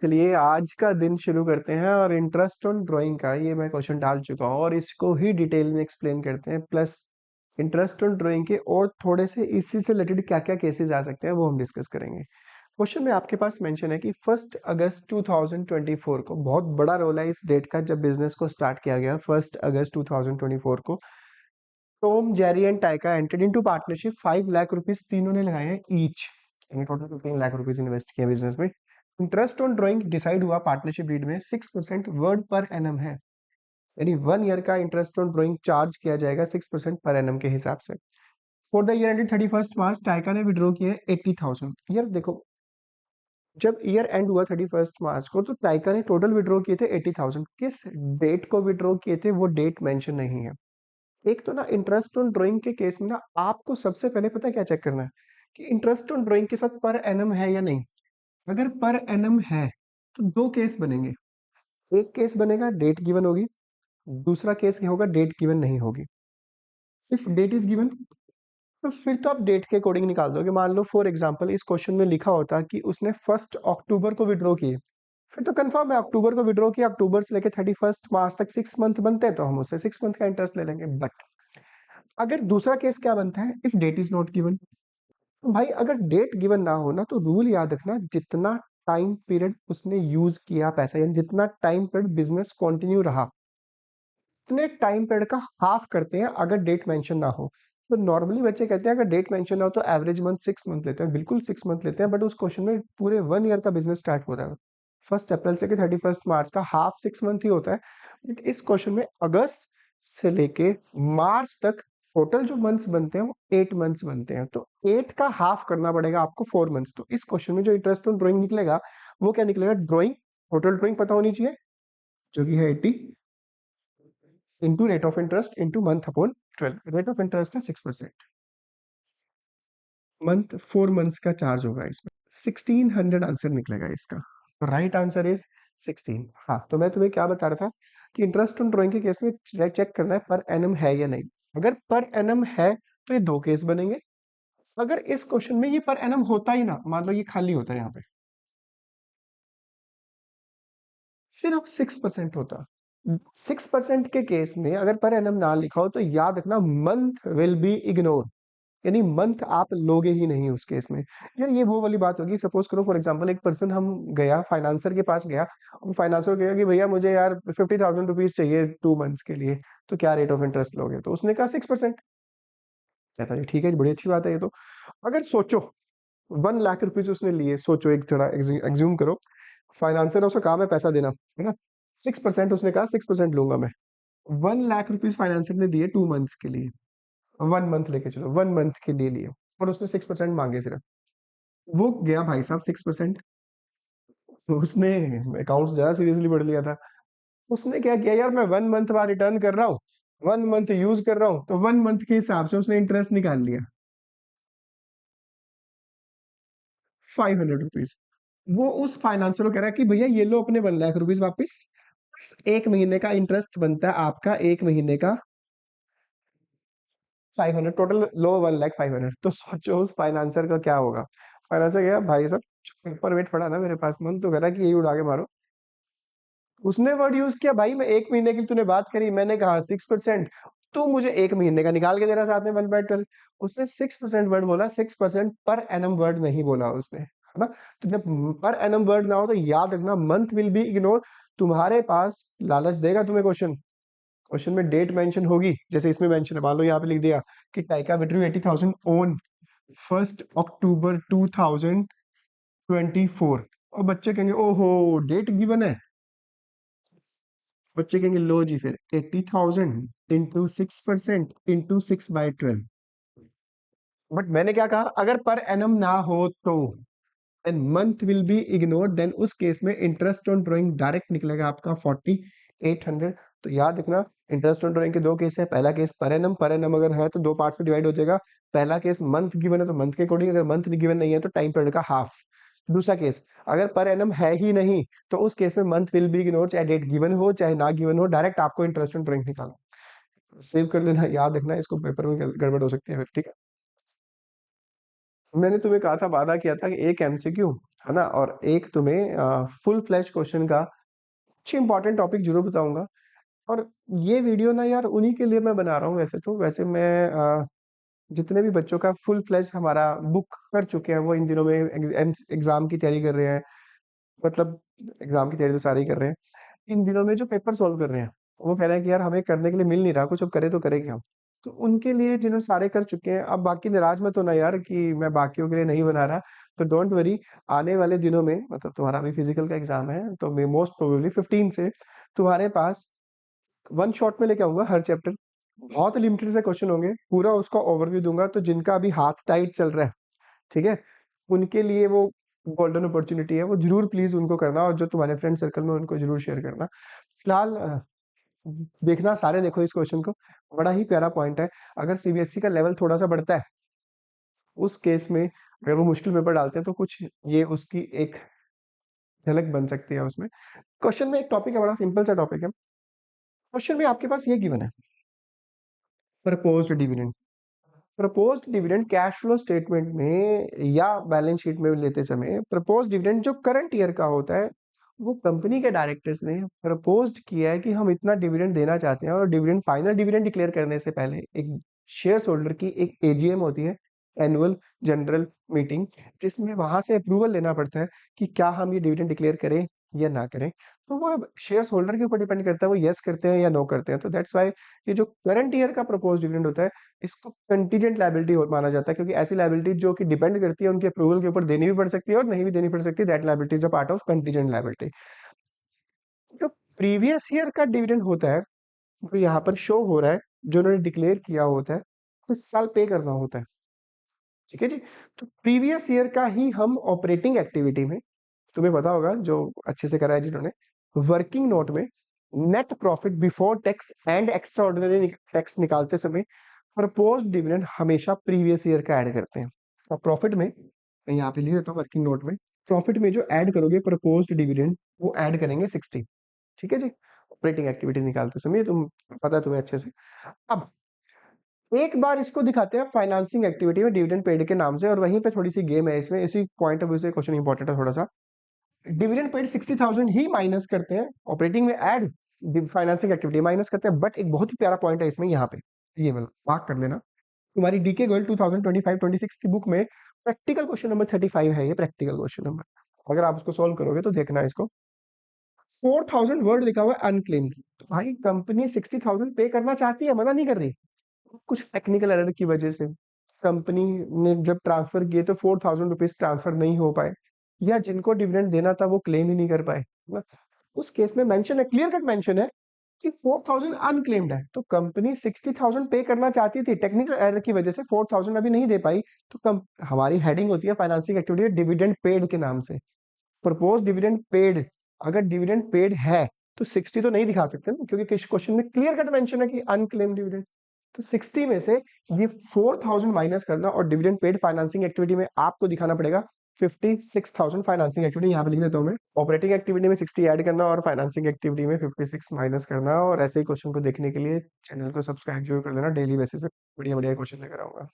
चलिए आज का दिन शुरू करते हैं और इंटरेस्ट ऑन ड्राइंग का ये मैं क्वेश्चन डाल चुका हूँ और इसको ही डिटेल में एक्सप्लेन करते हैं। प्लस इंटरेस्ट ऑन ड्राइंग के और थोड़े से इसी से रिलेटेड क्या क्या केसेस आ सकते हैं वो हम डिस्कस करेंगे। क्वेश्चन में आपके पास मेंशन है कि 1 अगस्त 2024 को, बहुत बड़ा रोल है इस डेट का जब बिजनेस को स्टार्ट किया गया 1 अगस्त 2024 को, Tom Jerry and Taika entered into partnership. 5 lakh rupees तीनों ने लगाए हैं ईच, यानी टोटल 15 लाख रुपीज इन्वेस्ट किया बिजनेस में। इंटरेस्ट ऑन ड्राइंग डिसाइड हुआ पार्टनरशिप डीड में 6% वर्ड पर एनम है, यानी 1 ईयर का इंटरेस्ट ऑन ड्राइंग चार्ज किया जाएगा 6% पर एनम के हिसाब से। For the year ended 31 March Taika ने विड्रॉ किया 80,000। यार देखो, जब ईयर एंड हुआ 31 मार्च को तो टाइका ने टोटल विड्रॉ किए थे 80,000। किस डेट को विड्रॉ किए थे वो डेट मेंशन नहीं है। एक तो ना इंटरेस्ट ऑन ड्राइंग के केस में ना आपको सबसे पहले पता है क्या चेक करना है कि इंटरेस्ट ऑन ड्राइंग के साथ पर एनम है या नहीं। अगर पर एनम है तो दो केस बनेंगे। एक केस बनेगा डेट गिवन होगी, दूसरा केस क्या होगा, डेट गिवन नहीं होगी। इफ डेट इज गिवन तो फिर तो आप डेट के अकॉर्डिंग निकाल दोगे। मान लो फॉर एग्जांपल इस क्वेश्चन में लिखा होता कि उसने 1 अक्टूबर को विड्रॉ किए, फिर तो कंफर्म है अक्टूबर को विड्रॉ किया, अक्टूबर से लेकर 31 मार्च तक 6 मंथ बनते हैं तो हम उससे 6 मंथ का इंटरेस्ट ले लेंगे। बट अगर दूसरा केस क्या बनता है, if date is not given, तो भाई अगर डेट गिवन ना हो ना तो रूल याद रखना, जितना टाइम पीरियड उसने यूज किया पैसा, यानी जितना टाइम पीरियड बिजनेस कंटिन्यू रहा उतने टाइम पीरियड का हाफ करते हैं अगर डेट मेंशन ना हो। तो नॉर्मली बच्चे कहते हैं अगर डेट मेंशन ना हो तो एवरेज मंथ 6 मंथ लेते हैं, बिल्कुल 6 मंथ लेते हैं, बट उस क्वेश्चन में पूरे 1 ईयर का बिजनेस स्टार्ट होता है। 1 अप्रैल से 31 मार्च का हाफ 6 मंथ ही होता है। बट इस क्वेश्चन में अगस्त से लेके मार्च तक टोटल जो मंथ्स बनते हैं वो 8 मंथ्स बनते हैं, तो 8 का हाफ करना पड़ेगा आपको 4 मंथ्स। तो इस क्वेश्चन में जो इंटरेस्ट ऑन ड्राइंग निकलेगा वो क्या निकलेगा, ड्राइंग, टोटल ड्राइंग पता होनी चाहिए जो कि है 80 into rate of interest into month upon 12। Rate of interest है 6%, मंथ 4 मंथ्स का चार्ज होगा इसमें। 1600 आंसर निकलेगा इसका। तो राइट आंसर इज 16। हाँ, तो मैं तुम्हें क्या बता रहा था कि इंटरेस्ट ऑन ड्राइंग के केस में चेक करना है पर एनम है या नहीं। अगर पर एनम है तो ये दो केस बनेंगे। अगर इस क्वेश्चन में ये पर एनम होता ही ना, मान लो ये खाली होता है यहाँ पे, सिर्फ 6% होता, 6% के केस में अगर पर एनम ना लिखा हो तो याद रखना मंथ विल बी इग्नोर, यानी मंथ आप लोगे ही नहीं उस केस में। यार ये वो वाली बात होगी, सपोज करो फॉर एग्जांपल एक पर्सन हम गया फाइनेंसर के पास गया और फाइनेंसर कहेगा कि भैया मुझे यार 50,000 रुपीज चाहिए 2 मंथ्स के लिए, तो क्या रेट ऑफ इंटरेस्ट लोगे, तो उसने कहा 6%। कहता है ठीक है, बड़ी अच्छी बात है ये तो। अगर सोचो 1 लाख रुपीज उसने लिए, सोचो एक थोड़ा एग्ज्यूम करो, फाइनेंसर है उसका काम है पैसा देना, है ना। 6% उसने कहा 6% लूंगा मैं। 1 लाख रुपीज फाइनेंसर ने दिए 2 मंथ्स के लिए, 1 मंथ लेके चलो, 1 मंथ के लिए लिए, और उसने 6% मांगे सिर्फ। वो गया भाई साहब 6%, तो उसने अकाउंट ज्यादा सीरियसली पढ़ लिया था। उसने क्या किया, यार मैं 1 मंथ बाद रिटर्न कर रहा हूँ, 1 मंथ यूज कर रहा हूँ, तो 1 मंथ के हिसाब से उसने इंटरेस्ट निकाल लिया 500 रुपीज। वो उस फाइनेंसर को कह रहा है कि भैया ये लो अपने 1 लाख रुपीज वापस, एक महीने का इंटरेस्ट बनता है आपका, एक महीने का 500, टोटल लो 1,05,000। तो सोचो उस फाइनेंसर का क्या होगा। फाइनेंसर गया भाई साहब, पेपर वेट पड़ा ना मेरे पास, मन तो कह रहा है कि यही उड़ा के मारो। उसने वर्ड यूज किया, भाई मैं एक महीने की तूने बात करी, मैंने कहा 6%, तू मुझे एक महीने का निकाल के दे रहा साथ में 1/12। उसने 6% वर्ड बोला, 6% पर एनम वर्ड नहीं बोला उसने, है ना। तो जब पर एनम वर्ड ना हो तो याद रखना मंथ विल बी इग्नोर। तुम्हारे पास लालच देगा तुम्हें क्वेश्चन, क्वेश्चन में डेट मेंशन होगी जैसे इसमें मेंशन है, मान लो यहाँ पे लिख दिया कि टाइका विड्रू 80,000 ऑन 1 अक्टूबर 2024, और बच्चे कहेंगे ओहो डेट गिवन है, बच्चे कहेंगे लो जी फिर 80,000 इंटू 6% इंटू 6/12। बट मैंने क्या कहा, अगर पर एनम ना हो तो then month will be ignore, then उस केस में इंटरेस्ट ऑन ड्राइंग डायरेक्ट निकलेगा आपका 4800। तो याद रखना इंटरेस्ट ऑन ड्राइंग के दो केस है, पहला केस पर एनम अगर है तो दो पार्ट्स में डिवाइड हो जाएगा। पहला केस मंथ गिवन है तो मंथ के अकॉर्डिंग, अगर मंथ गिवन नहीं है तो टाइम पीरियड का हाफ। दूसरा केस अगर पर एनम है ही नहीं तो उस केस में मंथ विल बी इग्नोर, चाहे डेट गिवन हो चाहे ना गिवन हो, डायरेक्ट आपको इंटरेस्ट ऑन ड्राइंग निकालना। सेव कर लेना, याद रखना, इसको पेपर में गड़बड़ हो सकती है फिर, ठीक है। मैंने तुम्हें कहा था, वादा किया था कि एक एमसीक्यू है ना? और एक तुम्हें फुल फ्लैश क्वेश्चन का कुछ इंपॉर्टेंट टॉपिक ज़रूर बताऊँगा। और ये वीडियो ना यार उन्हीं के लिए मैं बना रहा हूँ वैसे तो। वैसे मैं जितने भी बच्चों का फुल फ्लैश हमारा बुक कर चुके हैं, वो इन दिनों में एग्ज़ाम की तैयारी कर रहे हैं। मतलब एग्ज़ाम की तैयारी तो सारे ही कर रहे हैं। इन दिनों में जो पेपर सॉल्व कर रहे हैं, वो कह रहे हैं कि यार हमें करने के लिए मिल नहीं रहा कुछ, अब करें तो करें क्या? तो उनके लिए जिन्होंने सारे कर चुके हैं, अब बाकी नाराज़ मत होना यार कि मैं बाकियों के लिए नहीं बना रहा। तो डोंट वरी, आने वाले दिनों में मतलब तुम्हारा अभी फिज़िकल का एग्ज़ाम है, तो मैं मोस्ट प्रोबेबली 15 से तुम्हारे पास वन शॉट में लेके आऊँगा हर चैप्टर। बहुत लिमिटेड से क्वेश्चन होंगे, पूरा उसका ओवरव्यू दूँगा, तो जिनका अभी हाथ टाइट चल रहा है, ठीक है? उनके लिए वो गोल्डन अपॉर्च्युनिटी है, वो ज़रूर प्लीज़ उनको करना, और जो तुम्हारे फ्रेंड सर्कल में उनको ज़रूर शेयर करना। फिलहाल देखना, सारे देखो इस क्वेश्चन को, बड़ा ही प्यारा पॉइंट है। अगर सीबीएसई का लेवल थोड़ा-सा बढ़ता है, उस केस में अगर वो मुश्किल पेपर डालते हैं, तो कुछ ये उसकी एक झलक बन सकती है उसमें। क्वेश्चन में एक टॉपिक है, बड़ा सिंपल सा टॉपिक है। क्वेश्चन में आपके पास ये गिवन है, proposed dividend. Proposed dividend cash flow statement में या बैलेंस शीट में लेते समय प्रपोज्ड डिविडेंड जो करंट ईयर का होता है, वो कंपनी के डायरेक्टर्स ने प्रपोज्ड किया है कि हम इतना डिविडेंड देना चाहते हैं, और डिविडेंड फाइनल डिविडेंड डिक्लेयर करने से पहले एक शेयर होल्डर की एक एजीएम होती है, एनुअल जनरल मीटिंग, जिसमें वहां से अप्रूवल लेना पड़ता है कि क्या हम ये डिविडेंड डिक्लेयर करें या ना करें। तो वो शेयर होल्डर के ऊपर डिपेंड करता है, वो यस करते हैं या नो करते हैं। तो दैट्स वाई ये जो करंट ईयर का प्रपोज्ड डिविडेंड होता है, इसको कंटीजेंट लायबिलिटी माना जाता है, क्योंकि ऐसी लायबिलिटी जो कि डिपेंड करती है उनके अप्रूवल के ऊपर, देनी भी पड़ सकती है और नहीं भी देनी पड़ सकती, that liability is a part of contingent liability. जो प्रीवियस ईयर का डिविडेंड होता है, वो यहाँ पर शो हो रहा है, जो उन्होंने डिक्लेयर किया होता है, उस साल पे करना होता है। ठीक है जी। तो प्रीवियस ईयर का ही हम ऑपरेटिंग एक्टिविटी में, तुम्हें पता होगा जो अच्छे से करा है जिन्होंने, वर्किंग नोट में net profit before tax and extra ordinary tax निकालते समय प्रपोज्ड डिविडेंड हमेशा प्रीवियस ईयर का ऐड करते हैं। और प्रॉफिट में, मैं यहाँ पे लिख देता हूँ वर्किंग नोट में, प्रॉफिट में जो ऐड करोगे प्रपोज्ड डिविडेंड, वो ऐड करेंगे 60। ठीक है जी। ऑपरेटिंग एक्टिविटी निकालते समय तुम, पता है तुम्हें अच्छे से। अब एक बार इसको दिखाते हैं फाइनेंसिंग एक्टिविटी में डिविडेंड पेड के नाम से, और वहीं पे थोड़ी सी गेम है इसमें, इसी पॉइंट ऑफ व्यू से क्वेश्चन इंपॉर्टेंट है थोड़ा सा। डिविडेंड पेड 60,000 ही माइनस करते हैं, ऑपरेटिंग में ऐड, फाइनेंसिंग एक्टिविटी माइनस करते हैं, बट एक बहुत ही प्यारा पॉइंट है इसमें यहाँ पे, ये वाला मार्क कर लेना। तुम्हारी डीके गोयल 2025-26 की बुक में प्रैक्टिकल क्वेश्चन नंबर 35 है, ये प्रैक्टिकल क्वेश्चन नंबर, अगर आप उसको सॉल्व करोगे तो देखना इसको। 4,000 वर्ड लिखा हुआ है अनक्लेम्ड, तो भाई कंपनी 60,000 पे करना चाहती है, मना नहीं कर रही, कुछ टेक्निकल एरर की वजह से कंपनी ने जब ट्रांसफर किए तो 4,000 रुपीज ट्रांसफर नहीं हो पाए, या जिनको डिविडेंड देना था वो क्लेम ही नहीं कर पाए ना। उस केस में मेंशन है, क्लियर कट मेंशन है कि 4,000 अनक्लेम्ड है, तो कंपनी 60,000 पे करना चाहती थी, टेक्निकल एरर की वजह से 4,000 अभी नहीं दे पाई। तो हमारी हेडिंग होती है फाइनेंसिंग एक्टिविटी डिविडेंड पेड के नाम से, प्रपोज डिविडेंड पेड। अगर डिविडेंड पेड है तो 60 तो नहीं दिखा सकते ना, क्योंकि क्वेश्चन में क्लियर कट मेंशन है कि अनक्लेम्ड डिविडेंड। तो 60 में से ये 4,000 माइनस करना, और डिविडेंड पेड फाइनेंसिंग एक्टिविटी में आपको दिखाना पड़ेगा 56,000 फाइनेंसिंग एक्टिविटी, यहाँ पे लिख देता हूँ मैं। ऑपरेटिंग एक्टिविटी में 60 ऐड करना और फाइनेंसिंग एक्टिविटी में 56 माइनस करना। और ऐसे ही क्वेश्चन को देखने के लिए चैनल को सब्सक्राइब जरूर कर लेना, डेली बेसिस पे बढ़िया बढ़िया क्वेश्चन लेकर आऊंगा।